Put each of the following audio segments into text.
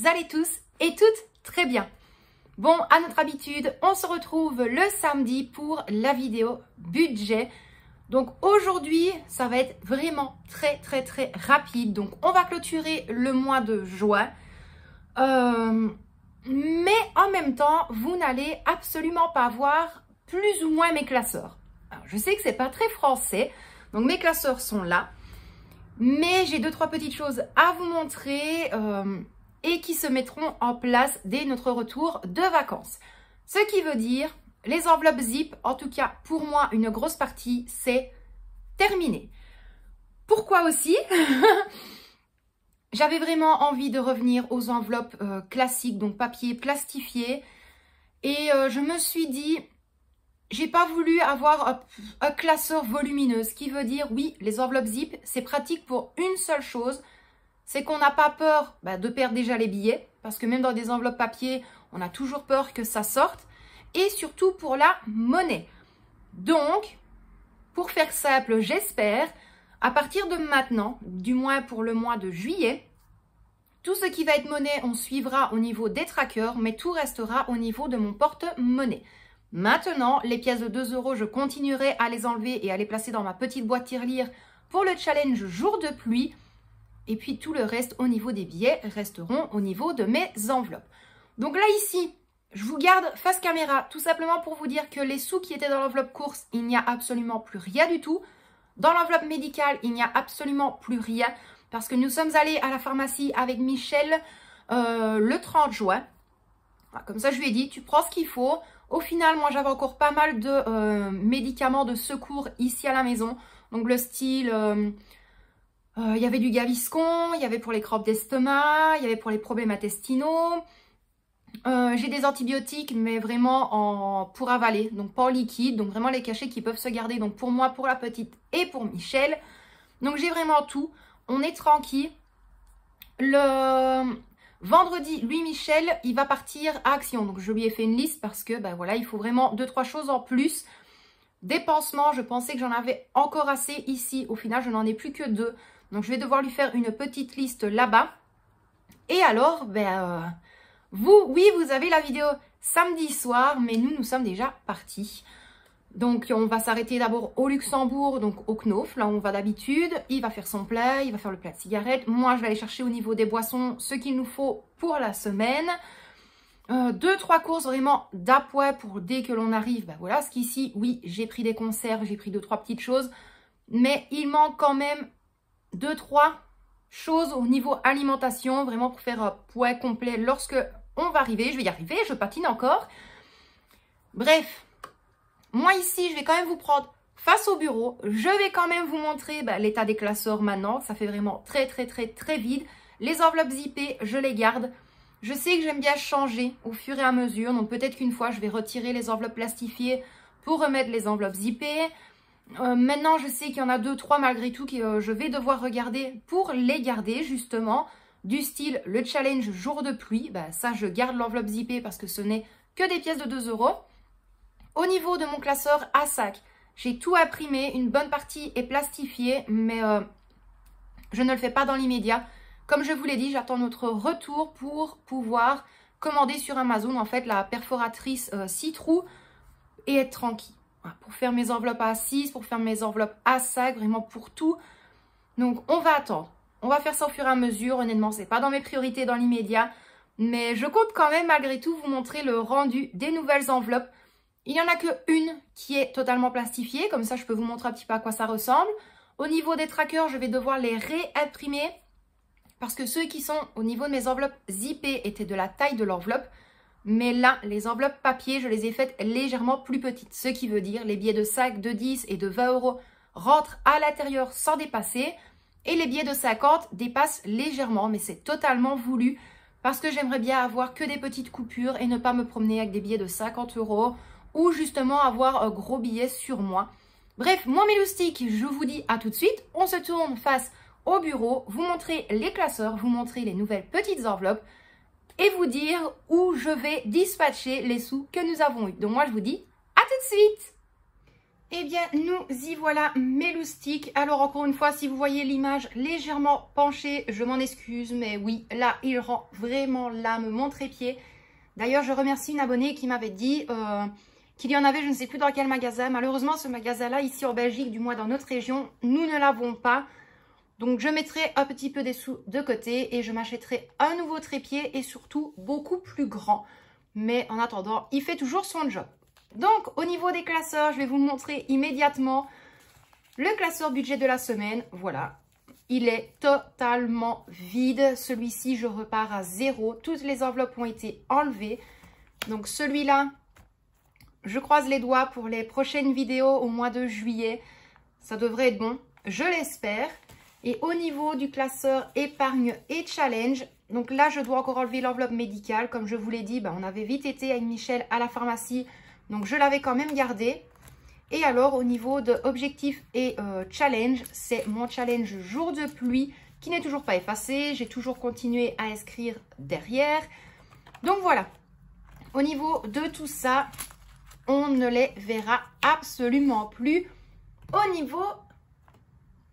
vous allez tous et toutes très bien. Bon, à notre habitude, on se retrouve le samedi pour la vidéo budget. Donc aujourd'hui, ça va être vraiment très rapide. Donc on va clôturer le mois de juin. Mais en même temps, vous n'allez absolument pas voir plus ou moins mes classeurs. Alors, je sais que c'est pas très français, donc mes classeurs sont là. Mais j'ai 2-3 petites choses à vous montrer et qui se mettront en place dès notre retour de vacances. Ce qui veut dire, les enveloppes zip, en tout cas pour moi, une grosse partie, c'est terminé. Pourquoi aussi? J'avais vraiment envie de revenir aux enveloppes classiques, donc papier plastifié. Et je me suis dit, j'ai pas voulu avoir un classeur volumineux. Ce qui veut dire, oui, les enveloppes zip, c'est pratique pour une seule chose. C'est qu'on n'a pas peur de perdre déjà les billets. Parce que même dans des enveloppes papier, on a toujours peur que ça sorte. Et surtout pour la monnaie. Donc, pour faire simple, j'espère, à partir de maintenant, du moins pour le mois de juillet, tout ce qui va être monnaie, on suivra au niveau des trackers, mais tout restera au niveau de mon porte-monnaie. Maintenant, les pièces de 2 €, je continuerai à les enlever et à les placer dans ma petite boîte tirelire pour le challenge jour de pluie. Et puis tout le reste au niveau des billets resteront au niveau de mes enveloppes. Donc là ici, je vous garde face caméra tout simplement pour vous dire que les sous qui étaient dans l'enveloppe course, il n'y a absolument plus rien du tout. Dans l'enveloppe médicale, il n'y a absolument plus rien parce que nous sommes allés à la pharmacie avec Michel le 30 juin. Comme ça, je lui ai dit, tu prends ce qu'il faut. Au final, moi, j'avais encore pas mal de médicaments de secours ici à la maison. Donc, le style, il y avait du Gaviscon, il y avait pour les crampes d'estomac, il y avait pour les problèmes intestinaux. J'ai des antibiotiques, mais vraiment pour avaler, donc pas en liquide. Donc, vraiment les cachets qui peuvent se garder. Donc, pour moi, pour la petite et pour Michel. Donc, j'ai vraiment tout. On est tranquille. Le vendredi, lui, Michel, il va partir à Action. Donc, je lui ai fait une liste parce que, voilà, il faut vraiment 2-3 choses en plus. Des pansements, je pensais que j'en avais encore assez ici. Au final, je n'en ai plus que 2. Donc, je vais devoir lui faire une petite liste là-bas. Et alors, vous avez la vidéo samedi soir, mais nous sommes déjà partis. Donc, on va s'arrêter d'abord au Luxembourg, donc au Knof, là où on va d'habitude. Il va faire son plat, il va faire le plat de cigarette. Moi, je vais aller chercher au niveau des boissons ce qu'il nous faut pour la semaine. 2-3 courses vraiment d'appoint pour dès que l'on arrive. Voilà, ce qu'ici, oui, j'ai pris des conserves, j'ai pris 2-3 petites choses. Mais il manque quand même 2-3 choses au niveau alimentation, vraiment pour faire un point complet lorsque on va arriver. Je vais y arriver, je patine encore. Bref. Moi ici, je vais quand même vous prendre face au bureau. Je vais quand même vous montrer l'état des classeurs maintenant. Ça fait vraiment très vide. Les enveloppes zippées, je les garde. Je sais que j'aime bien changer au fur et à mesure. Donc peut-être qu'une fois, je vais retirer les enveloppes plastifiées pour remettre les enveloppes zippées. Maintenant, je sais qu'il y en a 2-3 malgré tout que je vais devoir regarder pour les garder justement. Du style le challenge jour de pluie. Ça, je garde l'enveloppe zippée parce que ce n'est que des pièces de 2 €. Au niveau de mon classeur à sac, j'ai tout imprimé, une bonne partie est plastifiée, mais je ne le fais pas dans l'immédiat. Comme je vous l'ai dit, j'attends notre retour pour pouvoir commander sur Amazon en fait la perforatrice 6 trous et être tranquille. Voilà, pour faire mes enveloppes à 6, pour faire mes enveloppes à sac, vraiment pour tout. Donc on va attendre. On va faire ça au fur et à mesure. Honnêtement, c'est pas dans mes priorités dans l'immédiat, mais je compte quand même malgré tout vous montrer le rendu des nouvelles enveloppes. Il n'y en a qu'une qui est totalement plastifiée, comme ça je peux vous montrer un petit peu à quoi ça ressemble. Au niveau des trackers, je vais devoir les réimprimer parce que ceux qui sont au niveau de mes enveloppes zippées étaient de la taille de l'enveloppe. Mais là, les enveloppes papier, je les ai faites légèrement plus petites. Ce qui veut dire les billets de 5, de 10 et de 20 € rentrent à l'intérieur sans dépasser. Et les billets de 50 dépassent légèrement, mais c'est totalement voulu parce que j'aimerais bien avoir que des petites coupures et ne pas me promener avec des billets de 50 € ou justement avoir un gros billet sur moi. Bref, moi mes loustiques, je vous dis à tout de suite. On se tourne face au bureau, vous montrer les classeurs, vous montrer les nouvelles petites enveloppes et vous dire où je vais dispatcher les sous que nous avons eu. Donc moi je vous dis à tout de suite. Eh bien, nous y voilà, mes loustiques. Alors, encore une fois, si vous voyez l'image légèrement penchée, je m'en excuse. Mais oui, là, il rend vraiment l'âme, mon trépied. D'ailleurs, je remercie une abonnée qui m'avait dit qu'il y en avait, je ne sais plus dans quel magasin. Malheureusement, ce magasin-là, ici en Belgique, du moins dans notre région, nous ne l'avons pas. Donc, je mettrai un petit peu des sous de côté et je m'achèterai un nouveau trépied et surtout beaucoup plus grand. Mais en attendant, il fait toujours son job. Donc, au niveau des classeurs, je vais vous montrer immédiatement le classeur budget de la semaine. Voilà, il est totalement vide. Celui-ci, je repars à 0. Toutes les enveloppes ont été enlevées. Donc, celui-là, je croise les doigts pour les prochaines vidéos au mois de juillet. Ça devrait être bon, je l'espère. Et au niveau du classeur épargne et challenge, donc là, je dois encore enlever l'enveloppe médicale. Comme je vous l'ai dit, on avait vite été avec Michel à la pharmacie. Donc, je l'avais quand même gardé. Et alors, au niveau de objectif et challenge, c'est mon challenge jour de pluie qui n'est toujours pas effacé. J'ai toujours continué à inscrire derrière. Donc, voilà. Au niveau de tout ça, on ne les verra absolument plus. Au niveau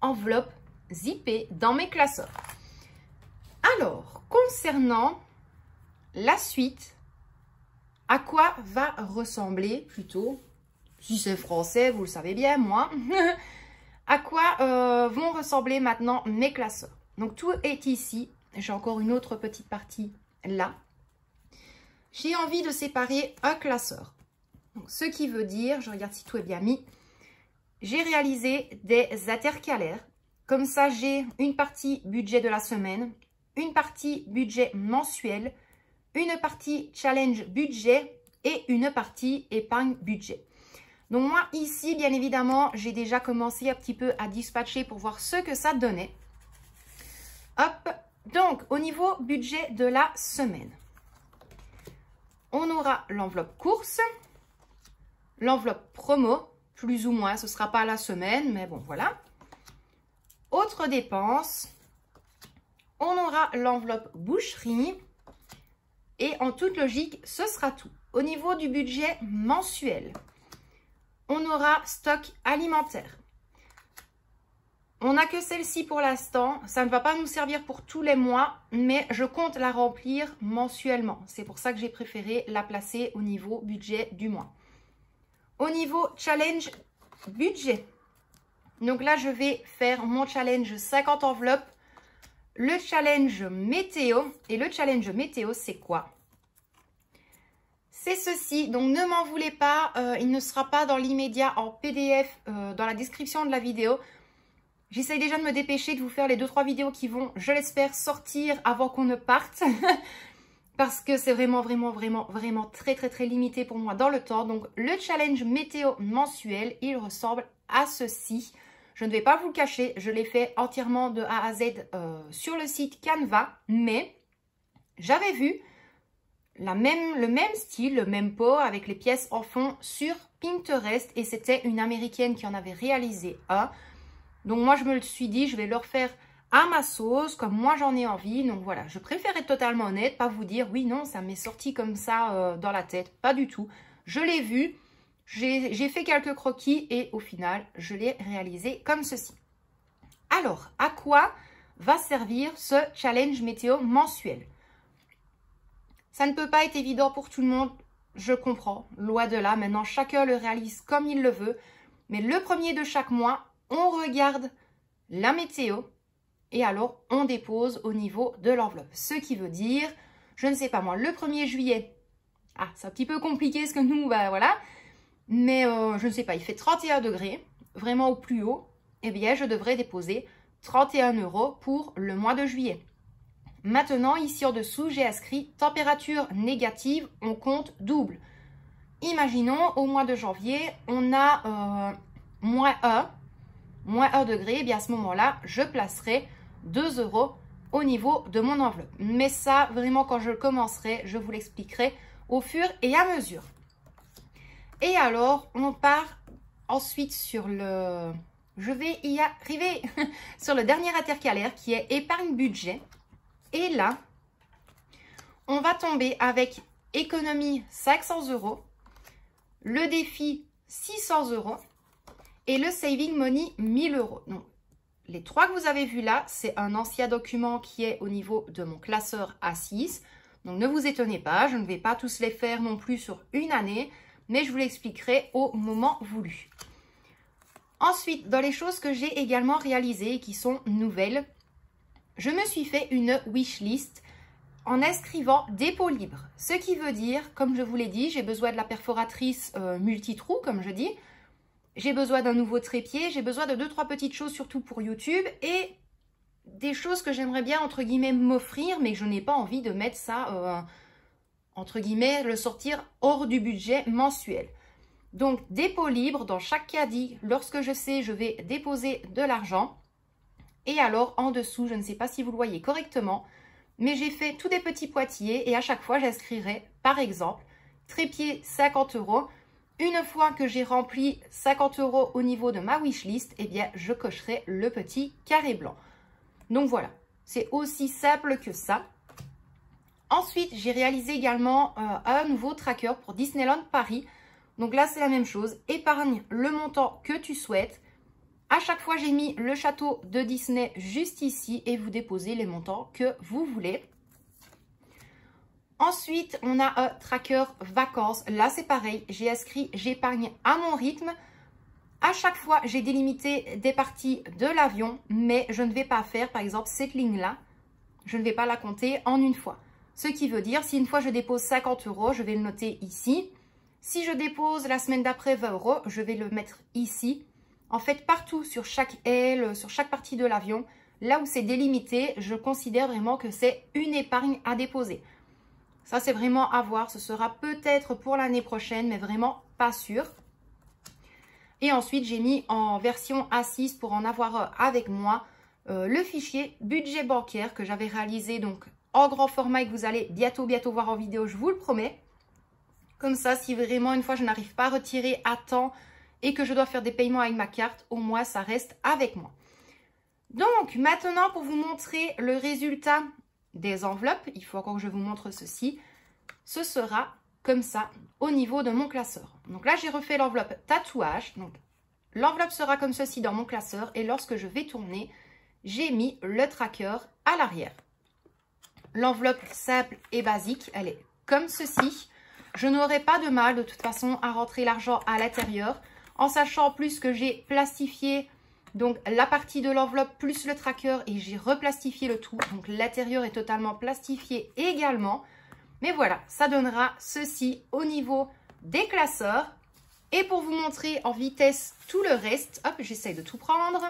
enveloppe zippée dans mes classeurs. Alors, concernant la suite, à quoi va ressembler plutôt, si c'est français, vous le savez bien, moi, à quoi vont ressembler maintenant mes classeurs. Donc, tout est ici. J'ai encore une autre petite partie là. J'ai envie de séparer un classeur. Donc, ce qui veut dire, je regarde si tout est bien mis, j'ai réalisé des intercalaires. Comme ça, j'ai une partie budget de la semaine, une partie budget mensuel, une partie challenge budget et une partie épargne budget. Donc moi, ici, bien évidemment, j'ai déjà commencé un petit peu à dispatcher pour voir ce que ça donnait. Hop, donc au niveau budget de la semaine, on aura l'enveloppe course, l'enveloppe promo, plus ou moins, ce ne sera pas la semaine, mais bon, voilà. Autres dépenses, on aura l'enveloppe boucherie et en toute logique, ce sera tout. Au niveau du budget mensuel, on aura stock alimentaire. On n'a que celle-ci pour l'instant. Ça ne va pas nous servir pour tous les mois, mais je compte la remplir mensuellement. C'est pour ça que j'ai préféré la placer au niveau budget du mois. Au niveau challenge budget, donc là, je vais faire mon challenge 50 enveloppes, le challenge météo. Et le challenge météo, c'est quoi? C'est ceci. Donc, ne m'en voulez pas. Il ne sera pas dans l'immédiat en PDF dans la description de la vidéo. J'essaye déjà de me dépêcher de vous faire les 2-3 vidéos qui vont, je l'espère, sortir avant qu'on ne parte. Parce que c'est vraiment très limité pour moi dans le temps. Donc, le challenge météo mensuel, il ressemble à ceci. Je ne vais pas vous le cacher, je l'ai fait entièrement de A à Z sur le site Canva, mais j'avais vu le même style, le même pot avec les pièces en fond sur Pinterest et c'était une américaine qui en avait réalisé un. Donc moi je me suis dit, je vais le refaire à ma sauce, comme moi j'en ai envie. Donc voilà, je préfère être totalement honnête, pas vous dire oui, non, ça m'est sorti comme ça dans la tête, pas du tout. Je l'ai vu. J'ai fait quelques croquis et au final, je l'ai réalisé comme ceci. Alors, à quoi va servir ce challenge météo mensuel? Ça ne peut pas être évident pour tout le monde, je comprends, loin de là. Maintenant, chacun le réalise comme il le veut. Mais le premier de chaque mois, on regarde la météo et alors on dépose au niveau de l'enveloppe. Ce qui veut dire, je ne sais pas moi, le 1er juillet, c'est un petit peu compliqué ce que nous, voilà. Mais je ne sais pas, il fait 31 degrés, vraiment au plus haut. Eh bien, je devrais déposer 31 € pour le mois de juillet. Maintenant, ici en dessous, j'ai inscrit température négative, on compte double. Imaginons, au mois de janvier, on a moins 1 degré. Eh bien, à ce moment-là, je placerai 2 € au niveau de mon enveloppe. Mais ça, vraiment, quand je commencerai, je vous l'expliquerai au fur et à mesure. Et alors, on part ensuite sur le... Je vais y arriver sur le dernier intercalaire qui est épargne budget. Et là, on va tomber avec économie 500 €, le défi 600 €, et le Saving Money 1000 €. Donc, les 3 que vous avez vus là, c'est un ancien document qui est au niveau de mon classeur A6. Donc, ne vous étonnez pas, je ne vais pas tous les faire non plus sur une année, mais je vous l'expliquerai au moment voulu. Ensuite, dans les choses que j'ai également réalisées et qui sont nouvelles, je me suis fait une wishlist en inscrivant dépôt libre. Ce qui veut dire, comme je vous l'ai dit, j'ai besoin de la perforatrice multitrou, comme je dis. J'ai besoin d'un nouveau trépied, j'ai besoin de 2-3 petites choses, surtout pour YouTube, et des choses que j'aimerais bien, entre guillemets, m'offrir, mais je n'ai pas envie de mettre ça, entre guillemets, le sortir hors du budget mensuel. Donc, dépôt libre dans chaque caddie, lorsque je sais, je vais déposer de l'argent. Et alors, en dessous, je ne sais pas si vous le voyez correctement, mais j'ai fait tous des petits poitiers et à chaque fois, j'inscrirai, par exemple, trépied 50 €. Une fois que j'ai rempli 50 € au niveau de ma wishlist, eh bien, je cocherai le petit carré blanc. Donc voilà, c'est aussi simple que ça. Ensuite, j'ai réalisé également un nouveau tracker pour Disneyland Paris. Donc là, c'est la même chose. Épargne le montant que tu souhaites. À chaque fois, j'ai mis le château de Disney juste ici et vous déposez les montants que vous voulez. Ensuite, on a un tracker vacances. Là, c'est pareil. J'ai inscrit j'épargne à mon rythme. À chaque fois, j'ai délimité des parties de l'avion, mais je ne vais pas faire, par exemple, cette ligne-là. Je ne vais pas la compter en une fois. Ce qui veut dire, si une fois je dépose 50 €, je vais le noter ici. Si je dépose la semaine d'après 20 €, je vais le mettre ici. En fait, partout sur chaque aile, sur chaque partie de l'avion, là où c'est délimité, je considère vraiment que c'est une épargne à déposer. Ça, c'est vraiment à voir. Ce sera peut-être pour l'année prochaine, mais vraiment pas sûr. Et ensuite, j'ai mis en version A6 pour en avoir avec moi le fichier budget bancaire que j'avais réalisé donc en grand format et que vous allez bientôt voir en vidéo, je vous le promets. Comme ça, si vraiment une fois je n'arrive pas à retirer à temps et que je dois faire des paiements avec ma carte, au moins ça reste avec moi. Donc maintenant, pour vous montrer le résultat des enveloppes, il faut encore que je vous montre ceci. Ce sera comme ça au niveau de mon classeur. Donc là, j'ai refait l'enveloppe tatouage. Donc l'enveloppe sera comme ceci dans mon classeur et lorsque je vais tourner, j'ai mis le tracker à l'arrière. L'enveloppe simple et basique, elle est comme ceci. Je n'aurai pas de mal de toute façon à rentrer l'argent à l'intérieur, en sachant en plus que j'ai plastifié donc la partie de l'enveloppe plus le tracker et j'ai replastifié le tout. Donc l'intérieur est totalement plastifié également. Mais voilà, ça donnera ceci au niveau des classeurs. Et pour vous montrer en vitesse tout le reste, hop, j'essaye de tout prendre.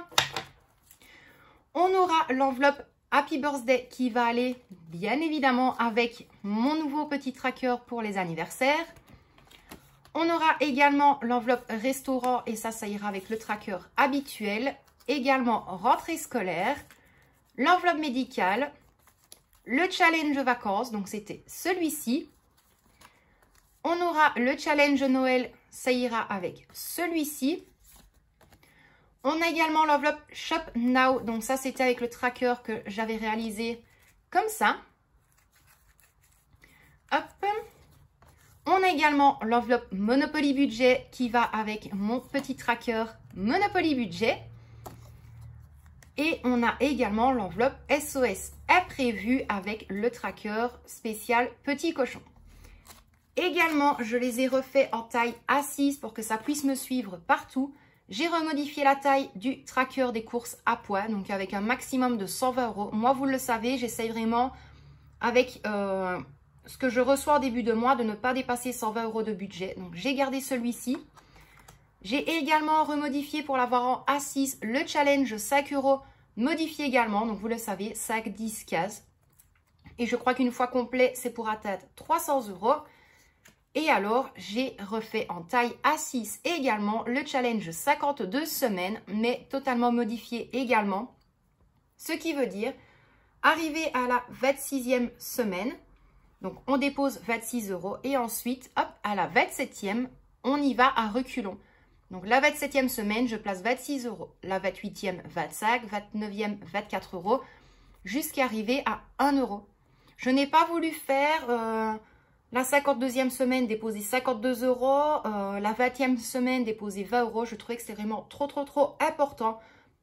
On aura l'enveloppe Happy Birthday qui va aller bien évidemment avec mon nouveau petit tracker pour les anniversaires. On aura également l'enveloppe restaurant et ça ira avec le tracker habituel. Également rentrée scolaire, l'enveloppe médicale, le challenge vacances, donc c'était celui-ci. On aura le challenge Noël, ça ira avec celui-ci. On a également l'enveloppe Shop Now, donc ça c'était avec le tracker que j'avais réalisé comme ça. Hop. On a également l'enveloppe Monopoly Budget qui va avec mon petit tracker Monopoly Budget. Et on a également l'enveloppe SOS imprévu avec le tracker spécial Petit Cochon. Également, je les ai refaits en taille A6 pour que ça puisse me suivre partout. J'ai remodifié la taille du tracker des courses à poids, donc avec un maximum de 120 €. Moi, vous le savez, j'essaye vraiment avec ce que je reçois au début de mois de ne pas dépasser 120 € de budget. Donc, j'ai gardé celui-ci. J'ai également remodifié pour l'avoir en A6 le challenge 5 € modifié également. Donc, vous le savez, 5, 10 cases. Et je crois qu'une fois complet, c'est pour atteindre 300 €. Et alors, j'ai refait en taille A6 également le challenge 52 semaines, mais totalement modifié également. Ce qui veut dire, arrivé à la 26e semaine, donc on dépose 26 € et ensuite, hop, à la 27e, on y va à reculons. Donc la 27e semaine, je place 26 €, la 28e, 25, 29e, 24 € jusqu'à arriver à 1 €. Je n'ai pas voulu faire La 52e semaine, déposer 52 €. La 20e semaine, déposer 20 €. Je trouvais que c'était vraiment trop important.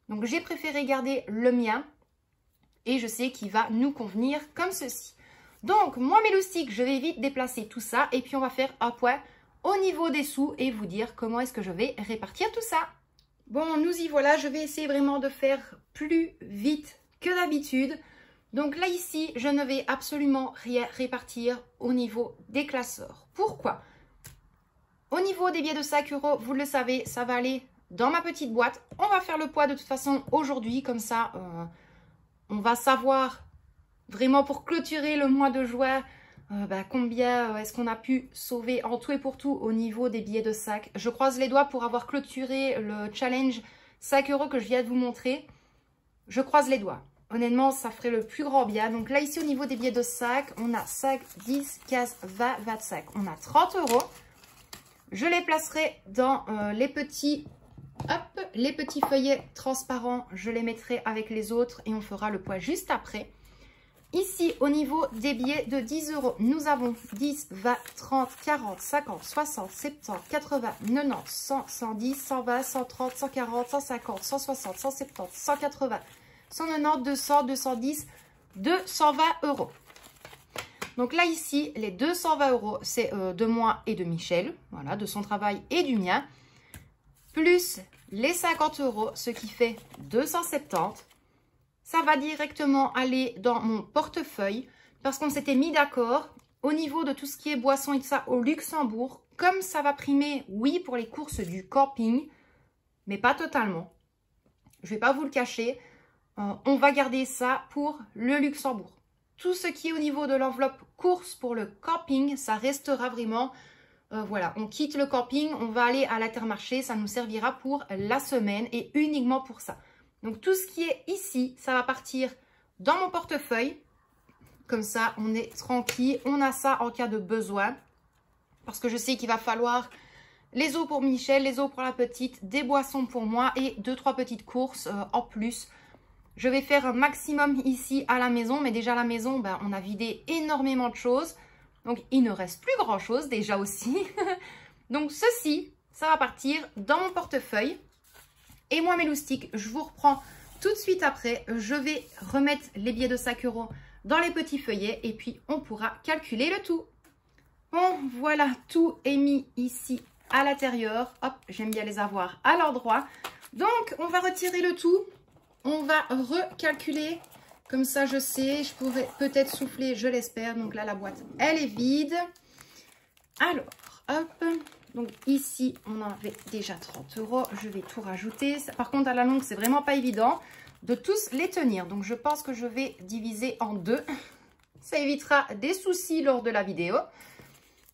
Donc, j'ai préféré garder le mien. Et je sais qu'il va nous convenir comme ceci. Donc, moi, mes loustiques, je vais vite déplacer tout ça. Et puis, on va faire un point au niveau des sous et vous dire comment est-ce que je vais répartir tout ça. Bon, nous y voilà. Je vais essayer vraiment de faire plus vite que d'habitude. Donc là, ici, je ne vais absolument rien répartir au niveau des classeurs. Pourquoi? Au niveau des billets de 5 €, vous le savez, ça va aller dans ma petite boîte. On va faire le poids de toute façon aujourd'hui. Comme ça, on va savoir vraiment pour clôturer le mois de juin combien est-ce qu'on a pu sauver en tout et pour tout au niveau des billets de sac. Je croise les doigts pour avoir clôturé le challenge 5 € que je viens de vous montrer. Je croise les doigts. Honnêtement, ça ferait le plus grand bien. Donc là, ici, au niveau des billets de sac, on a 5, 10, 15, 20, 25. On a 30 €. Je les placerai dans les petits feuillets transparents. Je les mettrai avec les autres et on fera le poids juste après. Ici, au niveau des billets de 10 €, nous avons 10, 20, 30, 40, 50, 60, 70, 80, 90, 100, 110, 120, 130, 140, 150, 160, 170, 180, 190, 200, 210, 220 €. Donc là, ici, les 220 €, c'est de moi et de Michel. Voilà, de son travail et du mien. Plus les 50 €, ce qui fait 270. Ça va directement aller dans mon portefeuille parce qu'on s'était mis d'accord au niveau de tout ce qui est boisson et tout ça au Luxembourg. Comme ça va primer, oui, pour les courses du camping, mais pas totalement. Je ne vais pas vous le cacher. On va garder ça pour le Luxembourg. Tout ce qui est au niveau de l'enveloppe course pour le camping, ça restera vraiment... voilà, on quitte le camping, on va aller à l'Intermarché. Ça nous servira pour la semaine et uniquement pour ça. Donc, tout ce qui est ici, ça va partir dans mon portefeuille. Comme ça, on est tranquille. On a ça en cas de besoin. Parce que je sais qu'il va falloir les eaux pour Michel, les eaux pour la petite, des boissons pour moi et 2-3 petites courses en plus. Je vais faire un maximum ici à la maison. Mais déjà à la maison, on a vidé énormément de choses. Donc, il ne reste plus grand-chose déjà aussi. Donc, ceci, ça va partir dans mon portefeuille. Et moi, mes loustiques, je vous reprends tout de suite après. Je vais remettre les billets de 5 € dans les petits feuillets et puis on pourra calculer le tout. Bon, voilà, tout est mis ici à l'intérieur. Hop, j'aime bien les avoir à l'endroit. Donc, on va retirer le tout. On va recalculer. Comme ça, je sais, je pourrais peut-être souffler, je l'espère. Donc là, la boîte, elle est vide. Alors, hop. Donc ici, on en avait déjà 30 €. Je vais tout rajouter. Par contre, à la longue, c'est vraiment pas évident de tous les tenir. Donc, je pense que je vais diviser en deux. Ça évitera des soucis lors de la vidéo.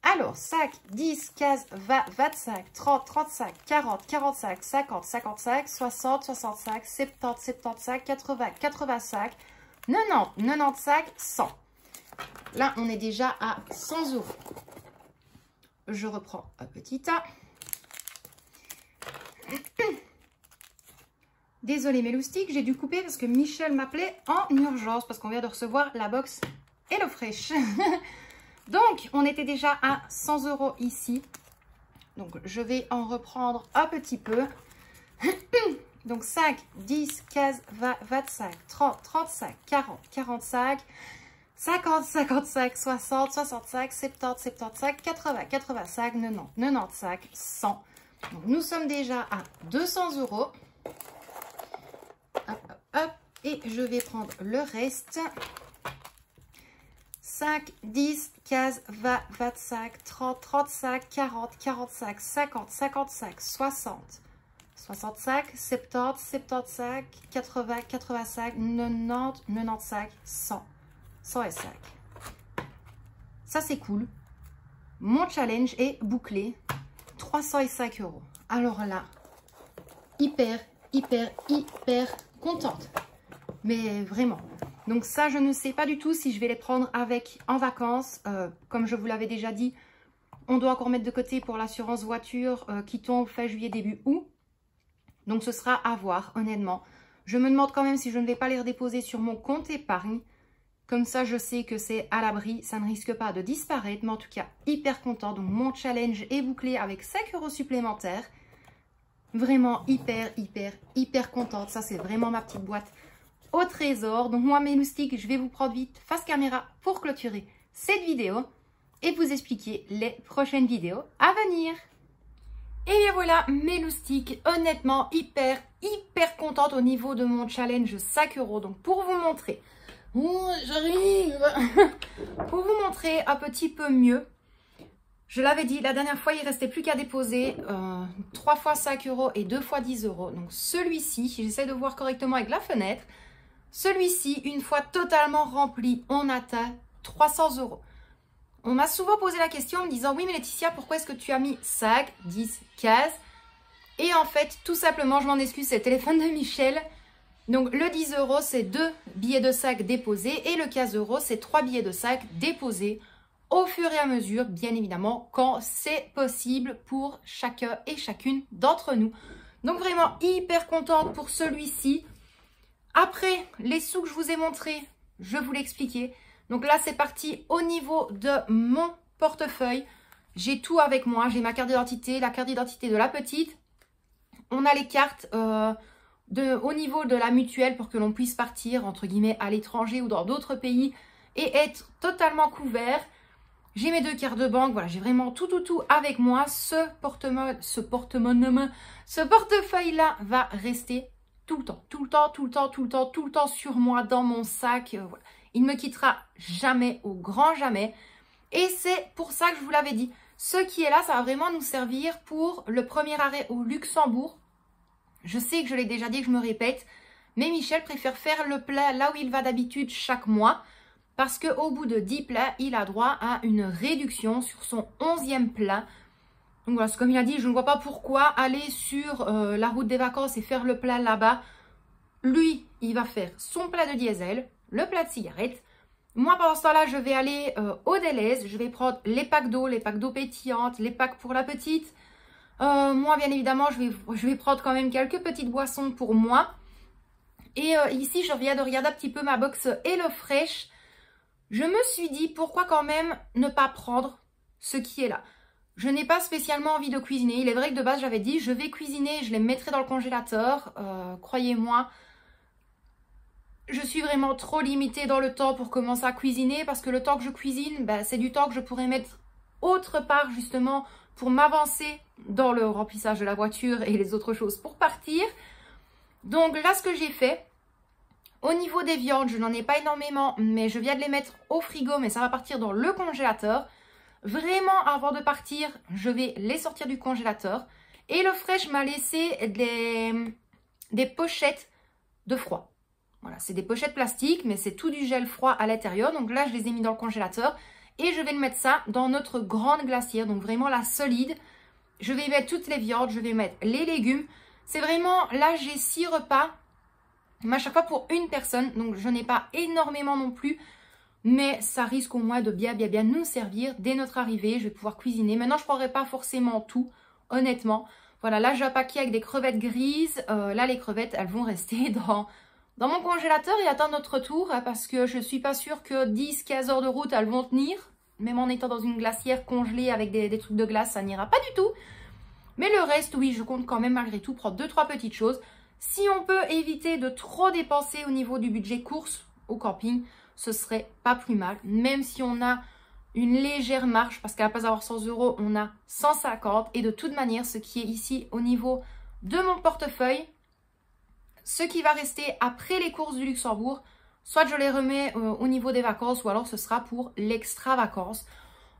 Alors, 5, 10, 15, 20, 25, 30, 35, 40, 45, 50, 55, 60, 65, 70, 75, 80, 85, 90, 95, 100. Là, on est déjà à 100 €. Je reprends un petit tas. Désolée mes loustiques, j'ai dû couper parce que Michel m'appelait en urgence parce qu'on vient de recevoir la box HelloFresh. Donc, on était déjà à 100 € ici. Donc, je vais en reprendre un petit peu. Donc, 5, 10, 15, 20, 25, 30, 35, 40, 45... 50, 55, 60, 65, 70, 75, 80, 85, 90, 95, 100. Donc, nous sommes déjà à 200 €. Hop, hop, hop. Et je vais prendre le reste. 5, 10, 15, 20, 25, 30, 35, 40, 45, 50, 55, 60, 65, 70, 75, 80, 85, 90, 95, 100. 105. Ça, c'est cool. Mon challenge est bouclé. 305 €. Alors là, hyper contente. Mais vraiment. Donc ça, je ne sais pas du tout si je vais les prendre avec en vacances. Comme je vous l'avais déjà dit, on doit encore mettre de côté pour l'assurance voiture qui tombe fin juillet, début août. Donc ce sera à voir, honnêtement. Je me demande quand même si je ne vais pas les redéposer sur mon compte épargne. Comme ça, je sais que c'est à l'abri. Ça ne risque pas de disparaître. Mais en tout cas, hyper content. Donc, mon challenge est bouclé avec 5 € supplémentaires. Vraiment hyper contente. Ça, c'est vraiment ma petite boîte au trésor. Donc, moi, mes loustiques, je vais vous prendre vite face caméra pour clôturer cette vidéo et vous expliquer les prochaines vidéos à venir. Et bien voilà, mes loustiques, honnêtement, hyper contente au niveau de mon challenge 5 €. Donc, pour vous montrer, j'arrive pour vous montrer un petit peu mieux. Je l'avais dit, la dernière fois, il ne restait plus qu'à déposer 3 fois 5 € et 2 fois 10 €. Donc, celui-ci, si j'essaie de voir correctement avec la fenêtre, celui-ci, une fois totalement rempli, on atteint 300 €. On m'a souvent posé la question en me disant « Oui, mais Laetitia, pourquoi est-ce que tu as mis 5, 10, 15 ?» Et en fait, tout simplement, je m'en excuse, c'est le téléphone de Michel. Donc, le 10 €, c'est 2 billets de sac déposés et le 15 €, c'est 3 billets de sac déposés au fur et à mesure, bien évidemment, quand c'est possible pour chacun et chacune d'entre nous. Donc, vraiment hyper contente pour celui-ci. Après, les sous que je vous ai montrés, je vous l'ai expliqué. Donc là, c'est parti au niveau de mon portefeuille. J'ai tout avec moi. J'ai ma carte d'identité, la carte d'identité de la petite. On a les cartes au niveau de la mutuelle pour que l'on puisse partir, entre guillemets, à l'étranger ou dans d'autres pays et être totalement couvert. J'ai mes 2 cartes de banque. Voilà, j'ai vraiment tout avec moi. Ce portefeuille-là va rester tout le temps sur moi, dans mon sac. Voilà. Il ne me quittera jamais, au grand jamais. Et c'est pour ça que je vous l'avais dit. Ce qui est là, ça va vraiment nous servir pour le premier arrêt au Luxembourg. Je sais que je l'ai déjà dit, que je me répète. Mais Michel préfère faire le plat là où il va d'habitude chaque mois. Parce qu'au bout de 10 plats, il a droit à une réduction sur son 11e plat. Donc voilà, comme il a dit, je ne vois pas pourquoi aller sur la route des vacances et faire le plat là-bas. Lui, il va faire son plat de diesel, le plat de cigarette. Moi, pendant ce temps-là, je vais aller au Delhaize. Je vais prendre les packs d'eau pétillantes, les packs pour la petite. Moi, bien évidemment, je vais prendre quand même quelques petites boissons pour moi. Et ici, je viens de regarder un petit peu ma box HelloFresh. Je me suis dit, pourquoi quand même ne pas prendre ce qui est là? Je n'ai pas spécialement envie de cuisiner. Il est vrai que de base, j'avais dit, je vais cuisiner, je les mettrai dans le congélateur. Croyez-moi, je suis vraiment trop limitée dans le temps pour commencer à cuisiner. Parce que le temps que je cuisine, ben, c'est du temps que je pourrais mettre autre part, justement, pour m'avancer dans le remplissage de la voiture et les autres choses pour partir. Donc là, ce que j'ai fait, au niveau des viandes, je n'en ai pas énormément, mais je viens de les mettre au frigo, mais ça va partir dans le congélateur. Vraiment, avant de partir, je vais les sortir du congélateur. Et le Fresh m'a laissé des pochettes de froid. Voilà, c'est des pochettes plastiques, mais c'est tout du gel froid à l'intérieur. Donc là, je les ai mis dans le congélateur. Et je vais mettre ça dans notre grande glacière, donc vraiment la solide. Je vais mettre toutes les viandes, je vais mettre les légumes. C'est vraiment, là, j'ai 6 repas. Mais à chaque fois pour une personne, donc je n'ai pas énormément non plus, mais ça risque au moins de bien nous servir dès notre arrivée. Je vais pouvoir cuisiner. Maintenant, je ne prendrai pas forcément tout, honnêtement. Voilà, là, j'ai un paquet avec des crevettes grises. Là, les crevettes, elles vont rester dans mon congélateur et attendre notre retour, hein, parce que je ne suis pas sûre que 10-15 heures de route, elles vont tenir. Même en étant dans une glacière congelée avec des trucs de glace, ça n'ira pas du tout. Mais le reste, oui, je compte quand même malgré tout prendre 2-3 petites choses. Si on peut éviter de trop dépenser au niveau du budget course au camping, ce serait pas plus mal. Même si on a une légère marge, parce qu'à ne pas avoir 100 €, on a 150. Et de toute manière, ce qui est ici au niveau de mon portefeuille, ce qui va rester après les courses du Luxembourg, soit je les remets au niveau des vacances, ou alors ce sera pour l'extra vacances.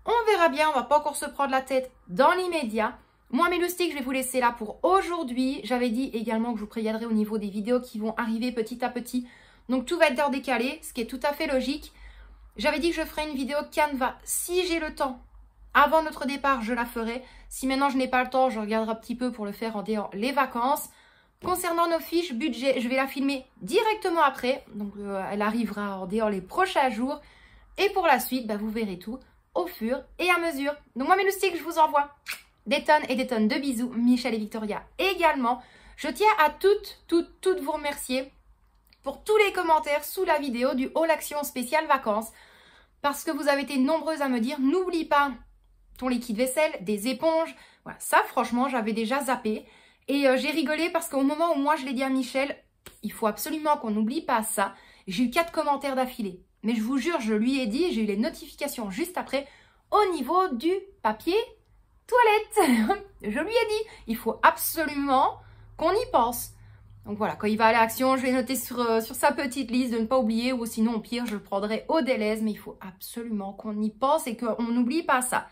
On verra bien, on va pas encore se prendre la tête dans l'immédiat. Moi, mes loustiques, je vais vous laisser là pour aujourd'hui. J'avais dit également que je vous préviendrai au niveau des vidéos qui vont arriver petit à petit. Donc, tout va être d'heure décalé, ce qui est tout à fait logique. J'avais dit que je ferais une vidéo Canva. Si j'ai le temps, avant notre départ, je la ferai. Si maintenant, je n'ai pas le temps, je regarderai un petit peu pour le faire en dehors les vacances. Concernant nos fiches budget, je vais la filmer directement après. Donc, elle arrivera en dehors les prochains jours. Et pour la suite, bah, vous verrez tout au fur et à mesure. Donc, moi, mes loustiques, je vous envoie des tonnes et des tonnes de bisous. Michel et Victoria également. Je tiens à toutes vous remercier pour tous les commentaires sous la vidéo du haul action spécial vacances. Parce que vous avez été nombreuses à me dire, n'oublie pas ton liquide vaisselle, des éponges. Voilà, ça franchement, j'avais déjà zappé. Et j'ai rigolé parce qu'au moment où moi je l'ai dit à Michel, il faut absolument qu'on n'oublie pas ça. J'ai eu 4 commentaires d'affilée. Mais je vous jure, je lui ai dit, j'ai eu les notifications juste après, au niveau du papier toilette. Je lui ai dit, il faut absolument qu'on y pense. Donc voilà, quand il va aller à Action, je vais noter sur sa petite liste de ne pas oublier, ou sinon au pire, je le prendrai au Delhaize, mais il faut absolument qu'on y pense et qu'on n'oublie pas ça.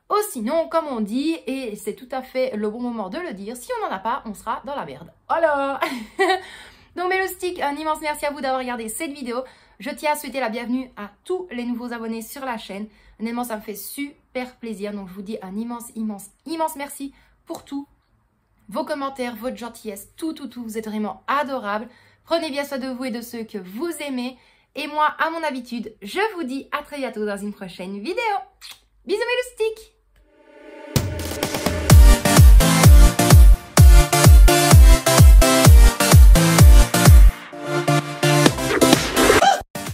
Ou sinon, comme on dit, et c'est tout à fait le bon moment de le dire, si on n'en a pas, on sera dans la merde. Alors donc mes loustiques, un immense merci à vous d'avoir regardé cette vidéo. Je tiens à souhaiter la bienvenue à tous les nouveaux abonnés sur la chaîne. Honnêtement, ça me fait super plaisir. Donc je vous dis un immense merci pour tout. Vos commentaires, votre gentillesse, tout. Vous êtes vraiment adorables. Prenez bien soin de vous et de ceux que vous aimez. Et moi, à mon habitude, je vous dis à très bientôt dans une prochaine vidéo. Bisous mes loustiques!